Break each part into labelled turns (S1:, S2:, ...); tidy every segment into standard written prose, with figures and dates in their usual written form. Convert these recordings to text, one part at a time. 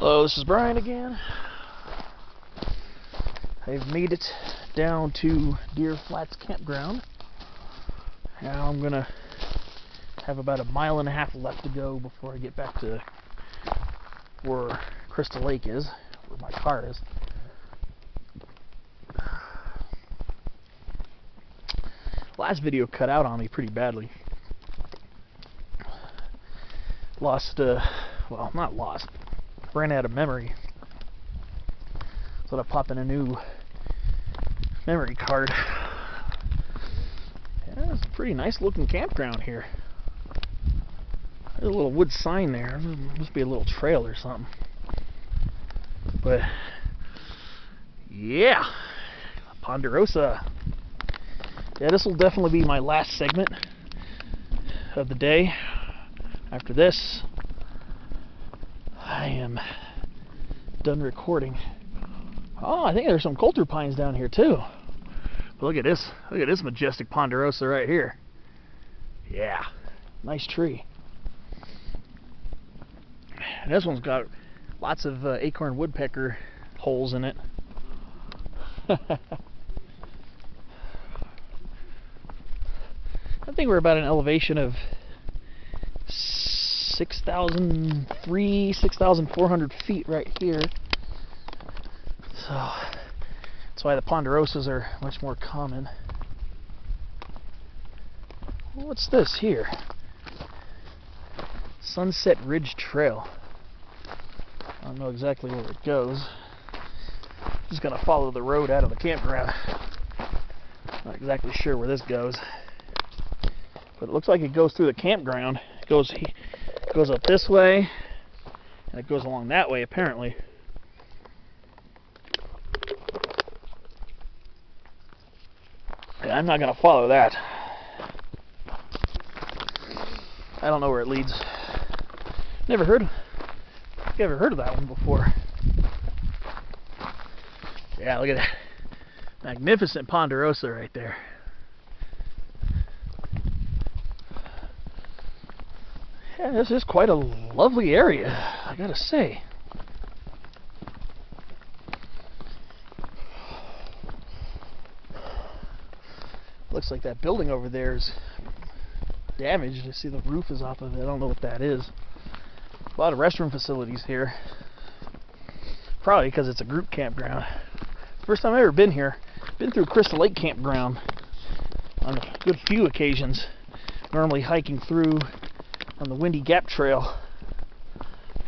S1: Hello, this is Brian again. I've made it down to Deer Flat Campground. Now I'm gonna have about 1.5 miles left to go before I get back to where Crystal Lake is, where my car is. Last video cut out on me pretty badly. Well, not lost. Ran out of memory. So I pop in a new memory card. Yeah, it's a pretty nice looking campground here. There's a little wood sign there. Must be a little trail or something. But yeah, Ponderosa. Yeah, this will definitely be my last segment of the day. After this, I am done recording. Oh, I think there's some coulter pines down here too. But look at this. Look at this majestic Ponderosa right here. Yeah, nice tree. And this one's got lots of acorn woodpecker holes in it. I think we're about an elevation of 6,400 feet right here. So that's why the Ponderosas are much more common. What's this here? Sunset Ridge Trail. I don't know exactly where it goes. Just gonna follow the road out of the campground. Not exactly sure where this goes, but it looks like it goes through the campground. It goes up this way, and it goes along that way apparently. And I'm not gonna follow that. I don't know where it leads. Never heard of that one before. Yeah, look at that magnificent Ponderosa right there. Yeah, this is quite a lovely area, I gotta say. Looks like that building over there is damaged. I see the roof is off of it. I don't know what that is. A lot of restroom facilities here. Probably because it's a group campground. First time I've ever been here. Been through Crystal Lake Campground on a good few occasions. Normally hiking through on the Windy Gap Trail.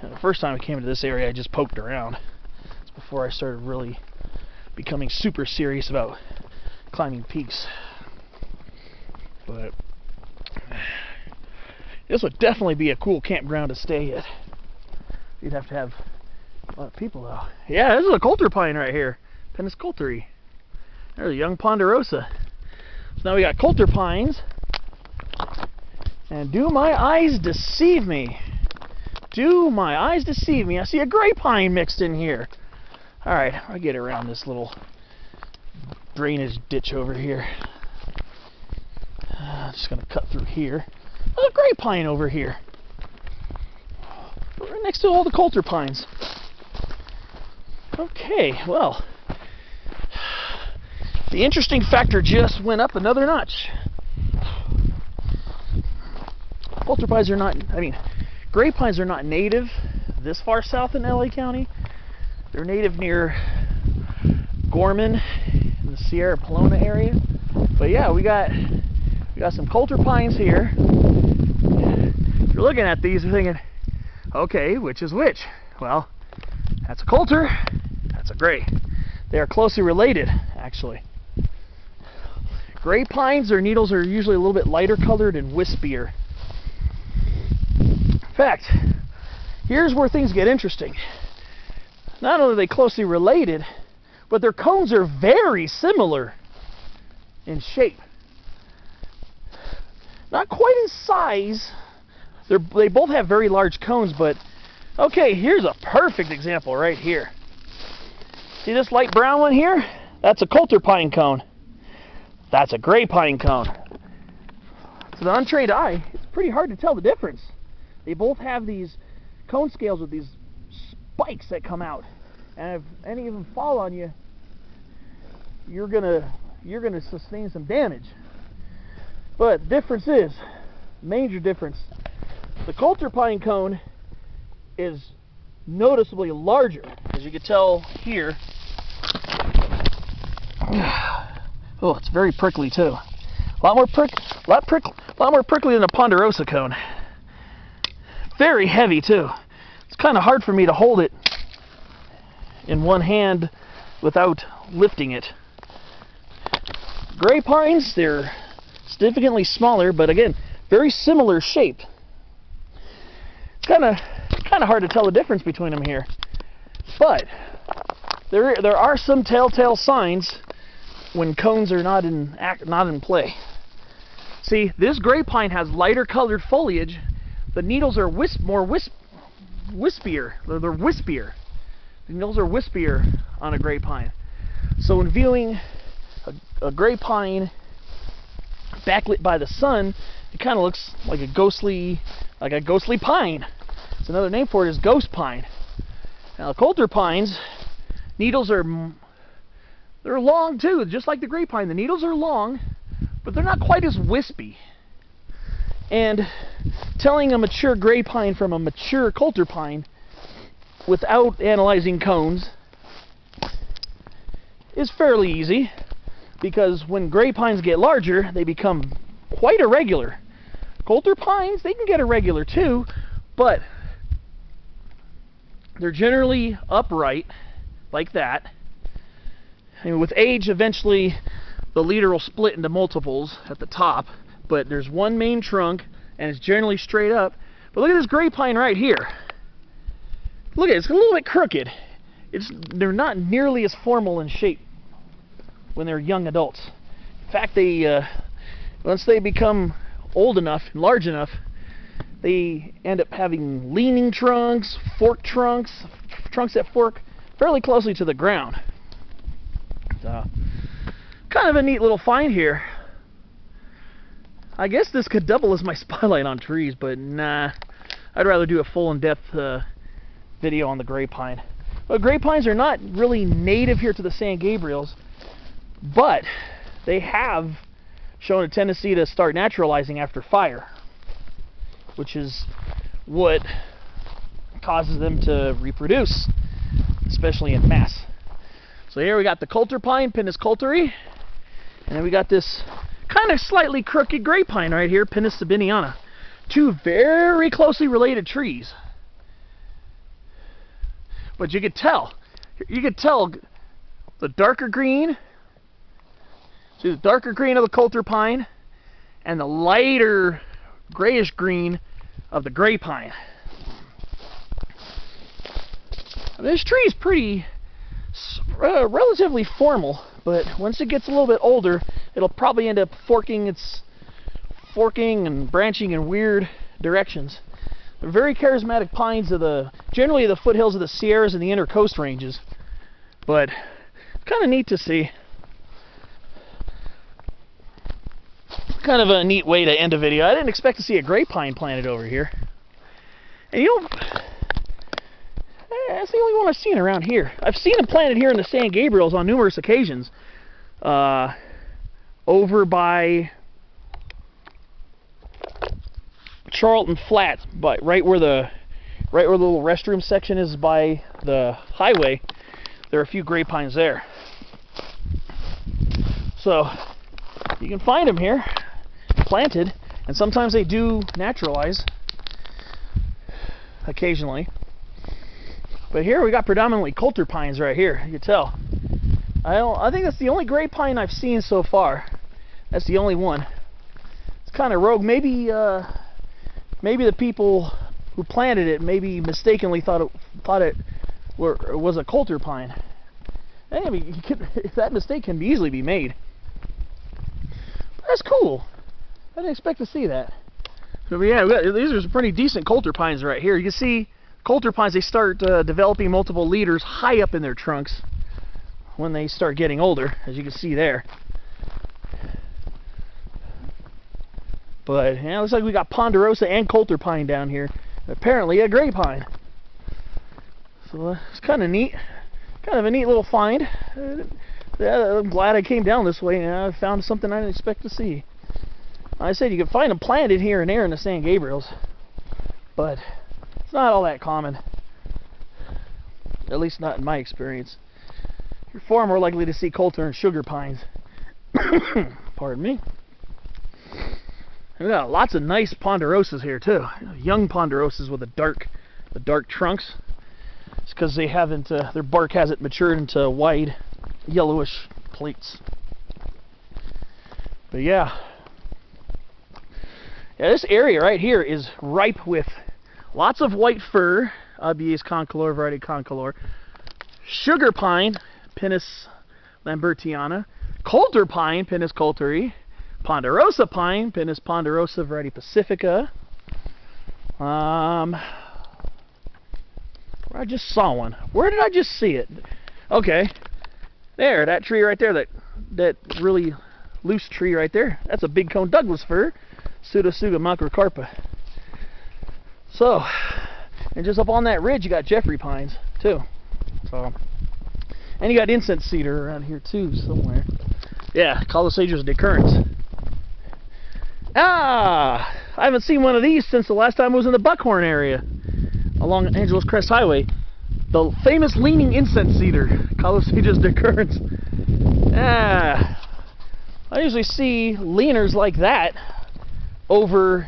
S1: And the first time I came to this area, I just poked around. It's before I started really becoming super serious about climbing peaks. But this would definitely be a cool campground to stay at. You'd have to have a lot of people though. Yeah, this is a coulter pine right here. Pinus coulteri. There's a young Ponderosa. So now we got coulter pines. And do my eyes deceive me? Do my eyes deceive me? I see a gray pine mixed in here. Alright, I'll get around this little drainage ditch over here. Just going to cut through here. Oh, a gray pine over here. Right next to all the coulter pines. Okay, well, the interesting factor just went up another notch. Coulter pines are not, gray pines are not native this far south in LA County. They're native near Gorman in the Sierra Pelona area. But yeah, we got some coulter pines here. If you're looking at these, you're thinking, okay, which is which? Well, that's a coulter, that's a gray. They are closely related, actually. Gray pines, their needles are usually a little bit lighter colored and wispier. In fact, here's where things get interesting. Not only are they closely related, but their cones are very similar in shape. Not quite in size. They both have very large cones, but okay, here's a perfect example right here. See this light brown one here? That's a coulter pine cone. That's a gray pine cone. To the untrained eye, it's pretty hard to tell the difference. They both have these cone scales with these spikes that come out, and if any of them fall on you, you're gonna sustain some damage. But the difference is, major difference, the coulter pine cone is noticeably larger, as you can tell here. Oh, it's very prickly too. A lot more prickly than a ponderosa cone. Very heavy too. It's kind of hard for me to hold it in one hand without lifting it. Gray pines, they're significantly smaller, but again, very similar shape. It's kind of hard to tell the difference between them here, but there are some telltale signs when cones are not in play. See, this gray pine has lighter colored foliage. The needles are wispier. They're wispier. The needles are wispier on a gray pine. So when viewing a gray pine backlit by the sun, it kind of looks like a ghostly pine. It's another name for it is ghost pine. Now the coulter pines, needles they're long too, just like the gray pine. The needles are long, but they're not quite as wispy. And telling a mature gray pine from a mature coulter pine without analyzing cones is fairly easy, because when gray pines get larger, they become quite irregular. Coulter pines, they can get irregular too, but they're generally upright like that. And with age, eventually the leader will split into multiples at the top, but there's one main trunk and it's generally straight up. But look at this gray pine right here. Look at it, it's a little bit crooked. They're not nearly as formal in shape when they're young adults. In fact, once they become old enough and large enough, they end up having leaning trunks, forked trunks that fork fairly closely to the ground. So, kind of a neat little find here. I guess this could double as my spotlight on trees, but nah, I'd rather do a full in-depth video on the gray pine. Well, gray pines are not really native here to the San Gabriels, but they have shown a tendency to start naturalizing after fire, which is what causes them to reproduce, especially in mass. So here we got the coulter pine, Pinus coulteri, and then we got this kind of slightly crooked gray pine right here, Pinus sabiniana. Two very closely related trees. But you could tell the darker green, see the darker green of the coulter pine and the lighter grayish green of the gray pine. This tree is pretty relatively formal, but once it gets a little bit older, it'll probably end up forking and branching in weird directions. They're very charismatic pines of generally the foothills of the Sierras and the inner coast ranges, but it's kind of neat to see. Kind of a neat way to end a video. I didn't expect to see a gray pine planted over here. And that's the only one I've seen around here. I've seen them planted here in the San Gabriels on numerous occasions. Over by Charlton Flats, but right where the little restroom section is by the highway, there are a few gray pines there. So you can find them here, planted, and sometimes they do naturalize occasionally. But here we got predominantly coulter pines right here. You can tell. I think that's the only gray pine I've seen so far. That's the only one. It's kind of rogue. Maybe the people who planted it maybe mistakenly thought it was a coulter pine. Anyway, that mistake can easily be made. But that's cool. I didn't expect to see that. So yeah, these are some pretty decent coulter pines right here. You can see coulter pines, they start developing multiple leaders high up in their trunks when they start getting older, as you can see there. But yeah, it looks like we got ponderosa and coulter pine down here. Apparently a gray pine. So it's kind of neat. Kind of a neat little find. Yeah, I'm glad I came down this way and I found something I didn't expect to see. I said you can find them planted here and there in the San Gabriels, but it's not all that common. At least not in my experience. You're far more likely to see coulter and sugar pines. Pardon me. And we got lots of nice ponderosas here too. Young ponderosas with the dark trunks. It's because they haven't, their bark hasn't matured into wide yellowish plates. But yeah, this area right here is ripe with lots of white fir, Abies concolor, variety concolor, sugar pine, Pinus lambertiana, coulter pine, Pinus coulteri, ponderosa pine, Pinus ponderosa, variety pacifica. I just saw one. Where did I just see it? Okay, there, that tree right there, that really loose tree right there. That's a big cone Douglas fir, Pseudotsuga macrocarpa. So, and just up on that ridge, you got Jeffrey pines too. So, and you got incense cedar around here too somewhere. Yeah, Colosages decurrens. Ah, I haven't seen one of these since the last time I was in the Buckhorn area along Angeles Crest Highway. The famous leaning incense cedar, Colosages decurrens. Ah, I usually see leaners like that over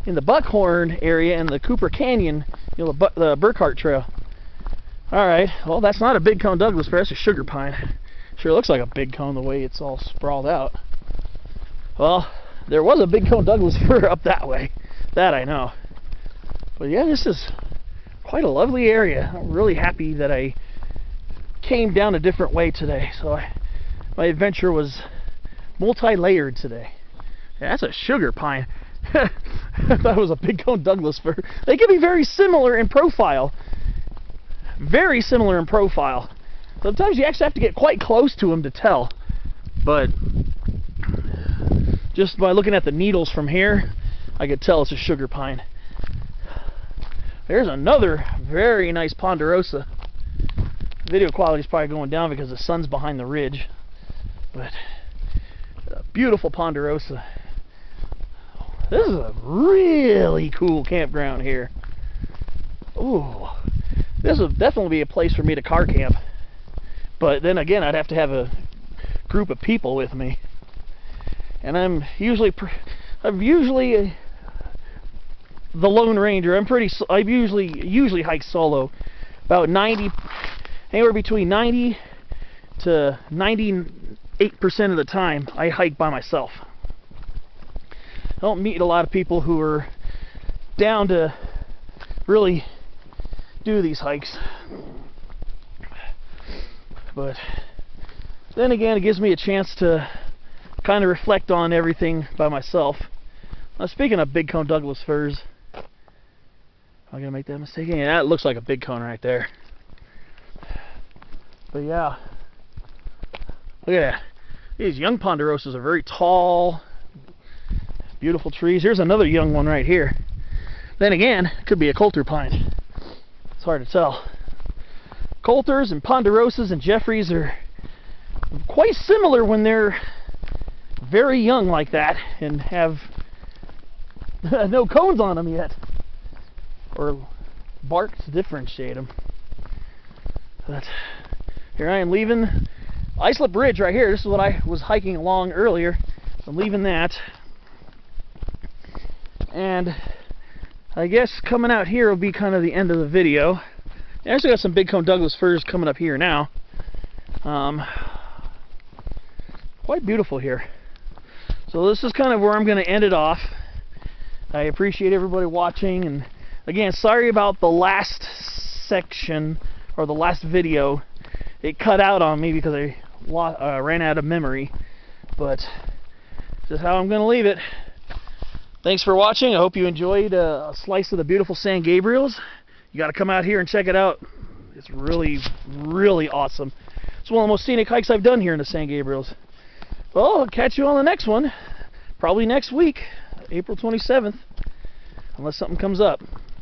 S1: in the Buckhorn area and the Cooper Canyon, you know, the Burkhart Trail. Alright, well, that's not a big cone Douglas fir, that's a sugar pine. Sure looks like a big cone the way it's all sprawled out. Well, there was a big cone Douglas fir up that way. That I know. But yeah, this is quite a lovely area. I'm really happy that I came down a different way today. So my adventure was multi-layered today. Yeah, that's a sugar pine. I thought it was a big cone Douglas fir. They can be very similar in profile. Very similar in profile. Sometimes you actually have to get quite close to them to tell. But just by looking at the needles from here, I could tell it's a sugar pine. There's another very nice ponderosa. Video quality is probably going down because the sun's behind the ridge. But a beautiful ponderosa. This is a really cool campground here. Ooh, this would definitely be a place for me to car camp. But then again, I'd have to have a group of people with me. And I'm usually the Lone Ranger. I usually hike solo. About anywhere between 90 to 98% of the time, I hike by myself. I don't meet a lot of people who are down to really do these hikes. But then again, it gives me a chance to kind of reflect on everything by myself. Now, speaking of big cone Douglas firs, am I gonna make that mistake again? Yeah, that looks like a big cone right there. But yeah, look at that. These young ponderosas are very tall, beautiful trees. Here's another young one right here. Then again, it could be a coulter pine. It's hard to tell. Coulters and ponderosas and Jeffreys are quite similar when they're very young like that and have no cones on them yet, or bark to differentiate them. But here I am leaving Islip Ridge right here. This is what I was hiking along earlier. I'm leaving that, and I guess coming out here will be kind of the end of the video. I actually got some big cone Douglas firs coming up here now. Quite beautiful here. So this is kind of where I'm going to end it off. I appreciate everybody watching, and again, sorry about the last section or the last video. It cut out on me because I ran out of memory, but this is how I'm going to leave it. Thanks for watching. I hope you enjoyed a slice of the beautiful San Gabriels. You got to come out here and check it out. It's really, really awesome. It's one of the most scenic hikes I've done here in the San Gabriels. Well, I'll catch you on the next one. Probably next week, April 27th, unless something comes up.